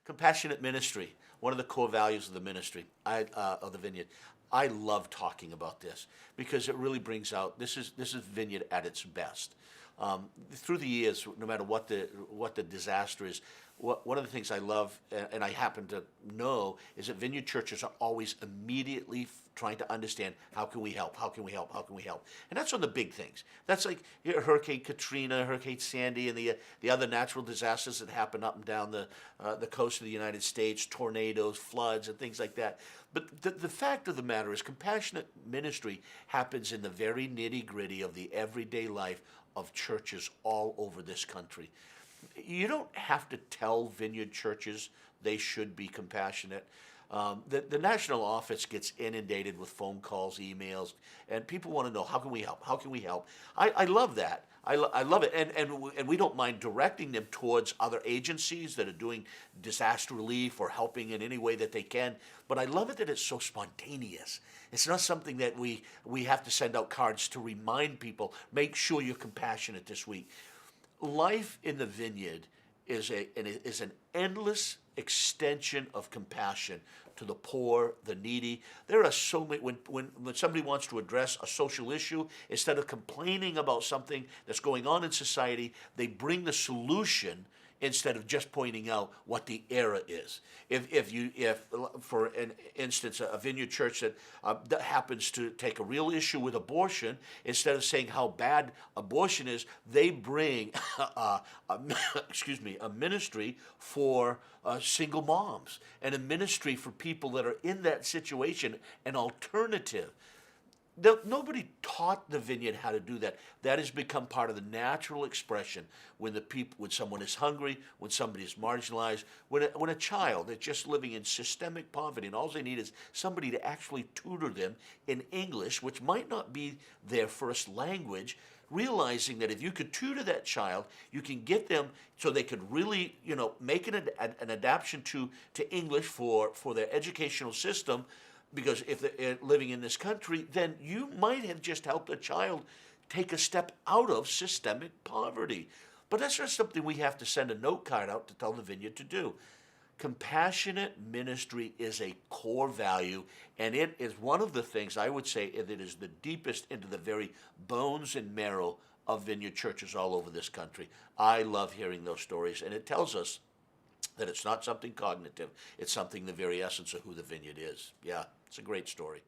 Compassionate ministry, one of the core values of the ministry, of the Vineyard. I love talking about this because it really brings out this is Vineyard at its best. Through the years, no matter what the disaster is, one of the things I love, and I happen to know, is that Vineyard churches are always immediately trying to understand, how can we help? How can we help? How can we help? And that's on the big things. That's like Hurricane Katrina, Hurricane Sandy, and the other natural disasters that happen up and down the coast of the United States, tornadoes, floods, and things like that. But the fact of the matter is, compassionate ministry happens in the very nitty-gritty of the everyday life of churches all over this country. You don't have to tell Vineyard churches they should be compassionate. The national office gets inundated with phone calls, emails, and people want to know, how can we help? How can we help? I love that. I love it, and we don't mind directing them towards other agencies that are doing disaster relief or helping in any way that they can. But I love it that it's so spontaneous. It's not something that we have to send out cards to remind people, make sure you're compassionate this week. Life in the Vineyard is an endless extension of compassion to the poor, the needy. There are so many, when somebody wants to address a social issue, instead of complaining about something that's going on in society, they bring the solution instead of just pointing out what the error is. If for an instance, a Vineyard church that happens to take a real issue with abortion, instead of saying how bad abortion is, they bring a ministry for single moms, and a ministry for people that are in that situation, an alternative. Nobody taught the Vineyard how to do that. That has become part of the natural expression when someone is hungry, when somebody is marginalized, when a child is just living in systemic poverty, and all they need is somebody to actually tutor them in English, which might not be their first language. Realizing that if you could tutor that child, you can get them so they could really, make an adaptation to English for their educational system. Because if they're living in this country, then you might have just helped a child take a step out of systemic poverty. But that's not something we have to send a note card out to tell the Vineyard to do. Compassionate ministry is a core value, and it is one of the things I would say that is the deepest into the very bones and marrow of Vineyard churches all over this country. I love hearing those stories, and it tells us that it's not something cognitive. It's something the very essence of who the Vineyard is. Yeah, it's a great story.